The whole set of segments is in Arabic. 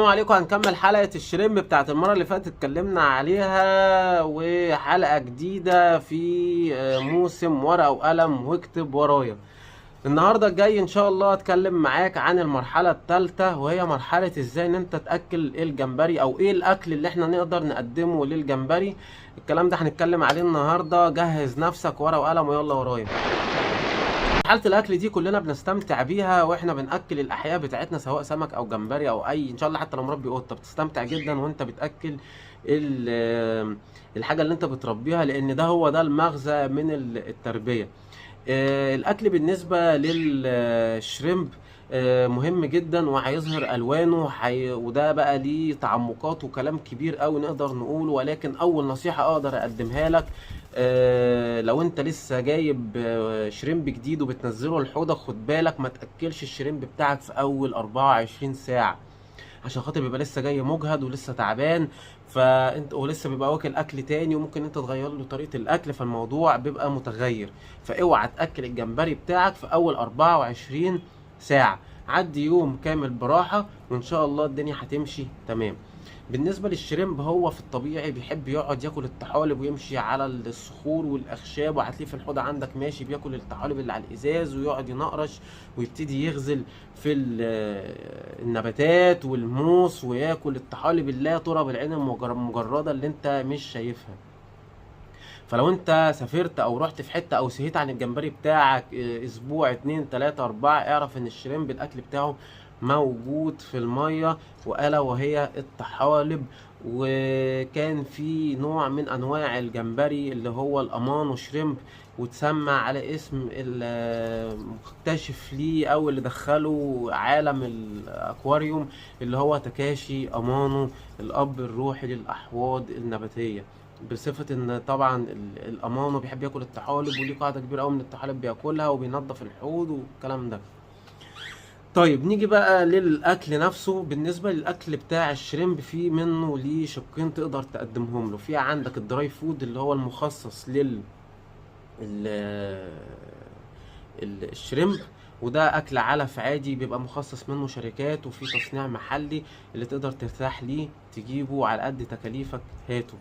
عليكم. هنكمل حلقة الشريمب بتاعت المرة اللي فاتت اتكلمنا عليها، وحلقة جديدة في موسم ورقة وقلم واكتب ورايا. النهاردة الجاي ان شاء الله اتكلم معاك عن المرحلة الثالثة، وهي مرحلة ازاي ان انت تأكل الجمبري او ايه الاكل اللي احنا نقدر نقدمه للجمبري. الكلام ده هنتكلم عليه النهاردة. جهز نفسك ورقة وقلم ويلا ورايا. حالة الاكل دي كلنا بنستمتع بيها واحنا بناكل الاحياء بتاعتنا، سواء سمك او جمبري او اي، ان شاء الله حتى لو مربي قطه بتستمتع جدا وانت بتاكل الحاجه اللي انت بتربيها، لان ده المغزى من التربيه. الاكل بالنسبه للشريمب مهم جدا وهيظهر الوانه وده بقى ليه تعمقات وكلام كبير قوي نقدر نقوله، ولكن اول نصيحه اقدر اقدمها لك، لو انت لسه جايب شريمب جديد وبتنزله الحوضه، خد بالك ما تاكلش الشريمب بتاعك في اول 24 ساعه، عشان خاطر بيبقى لسه جاي مجهد ولسه تعبان، فانت ولسه بيبقى واكل اكل تاني وممكن انت تغير له طريقه الاكل، فالموضوع بيبقى متغير. فاوعى تاكل الجمبري بتاعك في اول 24 ساعه، عدي يوم كامل براحه وان شاء الله الدنيا هتمشي تمام. بالنسبة للشريمب، هو في الطبيعي بيحب يقعد ياكل الطحالب ويمشي على الصخور والأخشاب، وهتلاقيه في الحوض عندك ماشي بياكل الطحالب اللي على الإزاز ويقعد ينقرش ويبتدي يغزل في النباتات والموس وياكل الطحالب اللي لا ترى بالعين المجردة اللي انت مش شايفها. فلو انت سافرت او رحت في حتة او سهيت عن الجمبري بتاعك اسبوع 2 3 4، اعرف ان الشريمب الاكل بتاعه موجود في المية، وألا وهي الطحالب. وكان في نوع من انواع الجمبري اللي هو الامانو شريمب، وتسمى على اسم المكتشف ليه او اللي دخله عالم الاكواريوم، اللي هو تاكاشي امانو، الاب الروحي للاحواض النباتية. بصفة ان طبعا الامانو بيحب ياكل الطحالب، وليه قاعدة كبيرة قوي من الطحالب بياكلها وبينظف الحوض والكلام ده. طيب نيجي بقى للاكل نفسه. بالنسبه للاكل بتاع الشريمب، في منه ليه شقين تقدر تقدمهم له. في عندك الدراي فود اللي هو المخصص ال- الشريمب، وده اكل علف عادي بيبقى مخصص منه شركات وفي تصنيع محلي، اللي تقدر ترتاح ليه تجيبه على قد تكاليفك هاته.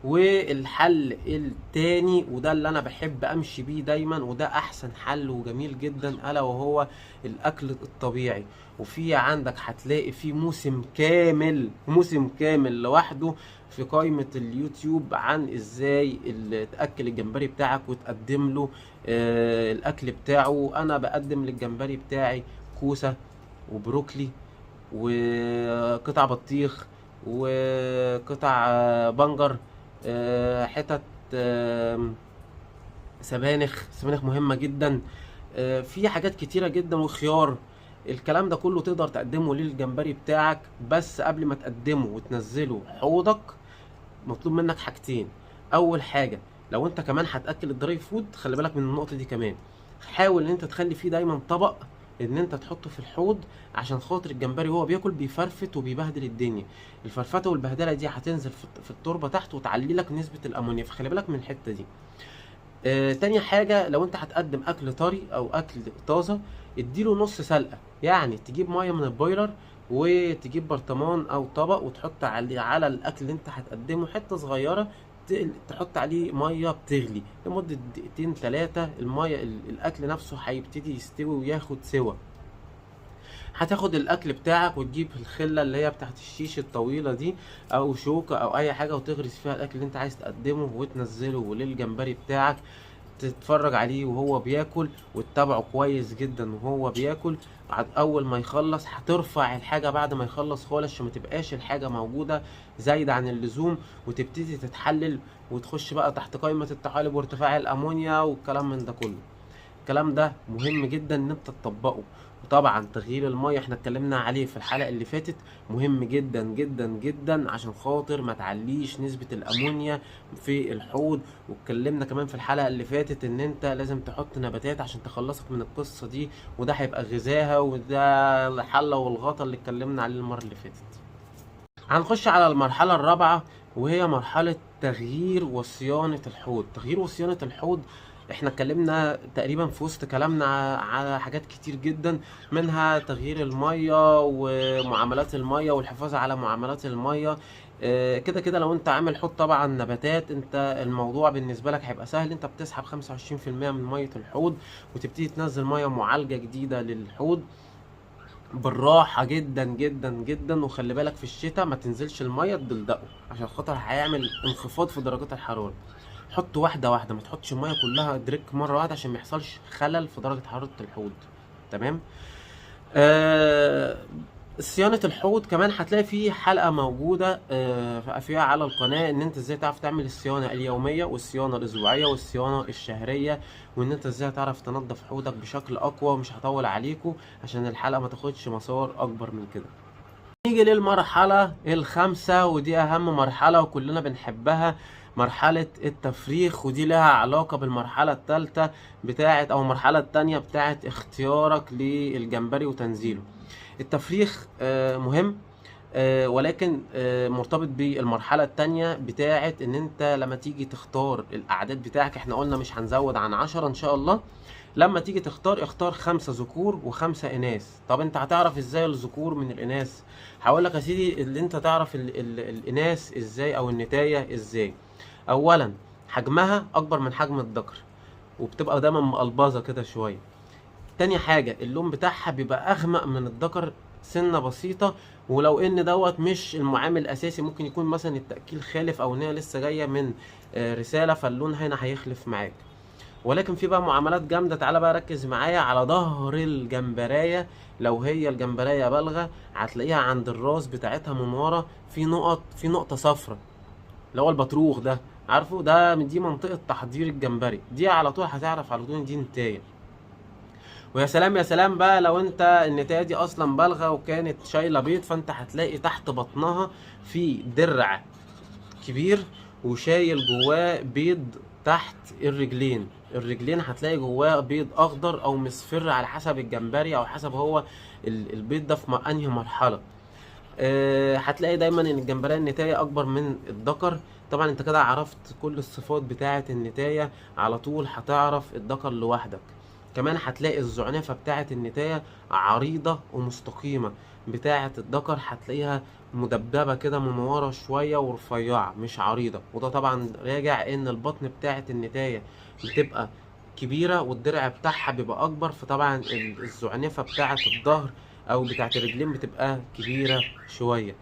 والحل التاني، وده اللي انا بحب امشي بيه دايما، وده احسن حل وجميل جدا، الا وهو الاكل الطبيعي. وفي عندك هتلاقي في موسم كامل لوحده في قائمة اليوتيوب عن ازاي تاكل الجمبري بتاعك وتقدم له الاكل بتاعه. انا بقدم للجمبري بتاعي كوسة وبروكلي وقطع بطيخ وقطع بنجر، حتت سبانخ مهمة جدا، في حاجات كتيرة جدا، وخيار. الكلام ده كله تقدر تقدمه للجمبري بتاعك، بس قبل ما تقدمه وتنزله حوضك مطلوب منك حاجتين. اول حاجة، لو انت كمان هتاكل الدراي فود، خلي بالك من النقطة دي كمان، حاول ان انت تخلي فيه دايما طبق ان انت تحطه في الحوض، عشان خاطر الجمبري وهو بياكل بيفرفت وبيبهدل الدنيا. الفرفته والبهدله دي هتنزل في التربه تحت وتعلي لك نسبه الامونيا، فخلي بالك من الحته دي. تاني حاجة، لو انت هتقدم اكل طري او اكل طازة، اديله نص سلقة. يعني تجيب مية من البويلر وتجيب برطمان او طبق وتحط على الاكل اللي انت هتقدمه حتة صغيرة، تحط عليه مية بتغلي لمدة دقيقتين 3. المية الاكل نفسه هيبتدي يستوي وياخد سوا. هتاخد الاكل بتاعك وتجيب الخله اللي هي بتاعت الشيش الطويله دي، او شوكه او اي حاجه، وتغرس فيها الاكل اللي انت عايز تقدمه وتنزله للجمبري بتاعك. تتفرج عليه وهو بياكل وتتابعه كويس جدا وهو بياكل. اول ما يخلص هترفع الحاجه بعد ما يخلص خالص، عشان ما تبقاش الحاجه موجوده زايده عن اللزوم، وتبتدي تتحلل وتخش بقى تحت قائمه الطحالب وارتفاع الامونيا والكلام من ده كله. الكلام ده مهم جدا ان انت تطبقه. وطبعا تغيير المية احنا اتكلمنا عليه في الحلقة اللي فاتت، مهم جدا جدا جدا، عشان خاطر ما تعليش نسبة الامونيا في الحوض. واتكلمنا كمان في الحلقة اللي فاتت ان انت لازم تحط نباتات عشان تخلصك من القصة دي، وده هيبقى غذاها، وده الحلة والغطا اللي اتكلمنا عليه المرة اللي فاتت. هنخش على المرحلة الرابعة، وهي مرحلة تغيير وصيانة الحوض. تغيير وصيانة الحوض احنا اتكلمنا تقريبا في وسط كلامنا على حاجات كتير جدا، منها تغيير المية ومعاملات المية والحفاظ على معاملات المية. كده كده لو انت عامل حوض طبعا نباتات، انت الموضوع بالنسبة لك هيبقى سهل. انت بتسحب 25% من مية الحوض وتبتدي تنزل مية معالجة جديدة للحوض بالراحة جدا جدا جدا. وخلي بالك في الشتاء ما تنزلش المية تدلدقه، عشان خاطر هيعمل انخفاض في درجات الحرارة. حط واحدة واحدة، ما تحطش المية كلها دريك مرة واحدة عشان ما يحصلش خلل في درجة حرارة الحوض. تمام. آه صيانة الحوض كمان هتلاقي فيه حلقة موجودة فيها على القناة، ان انت ازاي تعرف تعمل الصيانة اليومية والصيانة الاسبوعية والصيانة الشهرية، وان انت ازاي تعرف تنظف حوضك بشكل اقوى. ومش هطول عليكم عشان الحلقة ما تاخدش مسار اكبر من كده. نيجي للمرحلة الخامسة، ودي أهم مرحلة وكلنا بنحبها، مرحلة التفريخ. ودي لها علاقة بالمرحلة التالتة بتاعت أو المرحلة التانية بتاعت اختيارك للجمبري وتنزيله. التفريخ مهم، ولكن مرتبط بالمرحلة التانية بتاعت ان انت لما تيجي تختار الاعداد بتاعك. احنا قلنا مش هنزود عن 10 ان شاء الله. لما تيجي تختار، اختار 5 ذكور و5 اناث. طب انت هتعرف ازاي الذكور من الاناث؟ هقول لك يا سيدي اللي انت تعرف الاناث ازاي او النتاية ازاي. اولا حجمها اكبر من حجم الذكر، وبتبقى دايما مقلبظة كده شوية. تاني حاجة اللون بتاعها بيبقى اغمق من الذكر سنة بسيطة، ولو ان دوت مش المعامل الاساسي، ممكن يكون مثلا التأكيل خالف او ان هي لسه جاية من رسالة، فاللون هنا هيخلف معاك. ولكن في بقى معاملات جامدة. تعالى بقى ركز معايا على ظهر الجمبراية. لو هي الجمبراية بالغة هتلاقيها عند الراس بتاعتها من ورا في نقطة صفرة، اللي هو البطروخ ده، عارفه ده؟ دي منطقة تحضير الجمبري، دي على طول هتعرف على طول دي نتاية. ويا سلام يا سلام بقى لو انت النتاية دي اصلا بالغة وكانت شايلة بيض، فانت هتلاقي تحت بطنها في درع كبير وشايل جواه بيض تحت الرجلين هتلاقي جواه بيض اخضر او مصفر على حسب الجمبري او حسب هو البيض ده في انهي مرحلة. هتلاقي دايما ان الجمبرية النتاية اكبر من الذكر. طبعا انت كده عرفت كل الصفات بتاعة النتاية، على طول هتعرف الذكر لوحدك. كمان هتلاقي الزعنفة بتاعة النتاية عريضة ومستقيمة، بتاعة الذكر هتلاقيها مدببة كده من ورا شوية ورفيعة مش عريضة. وده طبعا راجع ان البطن بتاعة النتاية بتبقى كبيرة والدرع بتاعها بيبقى اكبر، فطبعا الزعنفة بتاعة الظهر او بتاعة الرجلين بتبقى كبيرة شوية.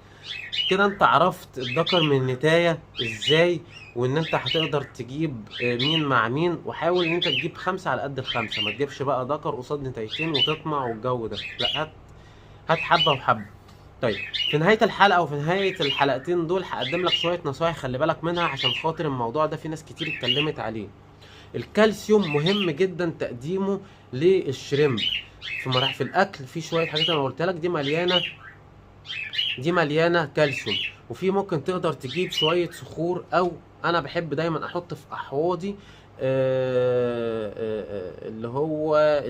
كده انت عرفت الذكر من النتاية ازاي، وان انت هتقدر تجيب مين مع مين. وحاول ان انت تجيب 5 على قد ال5، ما تجيبش بقى ذكر قصاد نتايتين وتطمع والجو ده، لا، هات حبة وحبة. طيب في نهاية الحلقة وفي نهاية الحلقتين دول هقدم لك شوية نصايح خلي بالك منها، عشان خاطر الموضوع ده في ناس كتير اتكلمت عليه. الكالسيوم مهم جدا تقديمه للشريمب في الاكل. في شوية حاجات انا قلت لك دي مليانه كالسيوم. وفي ممكن تقدر تجيب شويه صخور، او انا بحب دايما احط في احواضي اللي هو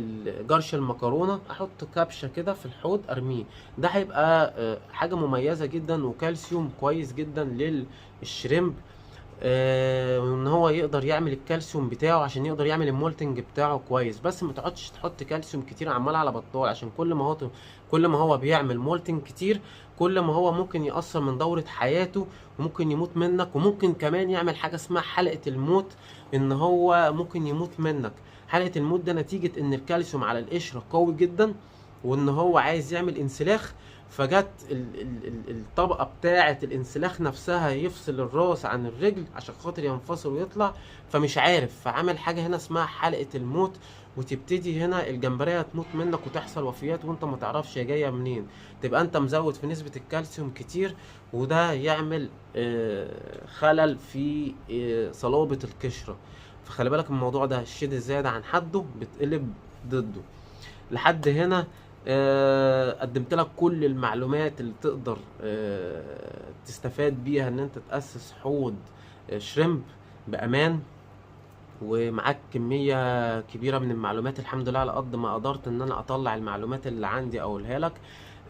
جرش المكرونه، احط كبشه كده في الحوض ارميه. ده هيبقى حاجه مميزه جدا وكالسيوم كويس جدا للشريمب. وان هو يقدر يعمل الكالسيوم بتاعه عشان يقدر يعمل المولتنج بتاعه كويس. بس ما تقعدش تحط كالسيوم كتير عمال على بطال، عشان كل ما هو بيعمل مولتنج كتير، كل ما هو ممكن يأثر من دورة حياته وممكن يموت منك. وممكن كمان يعمل حاجة اسمها حلقة الموت، ان هو ممكن يموت منك. حلقة الموت ده نتيجة ان الكالسيوم على القشرة قوي جدا، وان هو عايز يعمل انسلاخ، فجت الطبقة بتاعة الانسلاخ نفسها يفصل الراس عن الرجل عشان خاطر ينفصل ويطلع، فمش عارف، فعمل حاجة هنا اسمها حلقة الموت. وتبتدي هنا الجمبرية تموت منك وتحصل وفيات وانت ما تعرفش هي جاية منين. تبقى انت مزود في نسبة الكالسيوم كتير، وده يعمل خلل في صلابة القشرة. فخلي بالك الموضوع ده، الشد الزيادة عن حده بتقلب ضده. لحد هنا قدمت لك كل المعلومات اللي تقدر تستفاد بيها ان انت تأسس حوض شريمب بأمان، ومعاك كمية كبيرة من المعلومات. الحمد لله على قد ما قدرت ان انا اطلع المعلومات اللي عندي اقولها لك.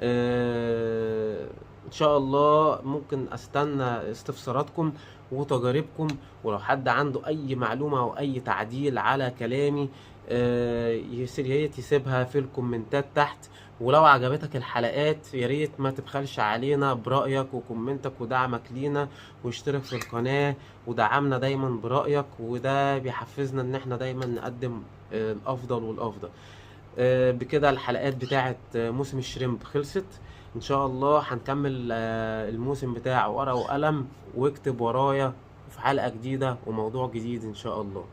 ان شاء الله ممكن استنى استفساراتكم وتجاربكم، ولو حد عنده اي معلومة او اي تعديل على كلامي يا ريت يسيبها في الكومنتات تحت. ولو عجبتك الحلقات يا ريت ما تبخلش علينا برأيك وكومنتك ودعمك لينا، واشترك في القناة ودعمنا دايما برأيك، وده بيحفزنا ان احنا دايما نقدم الافضل والافضل. بكده الحلقات بتاعت موسم الشريمب خلصت. ان شاء الله هنكمل الموسم بتاع ورقة وقلم، واكتب ورايا في حلقة جديدة وموضوع جديد ان شاء الله.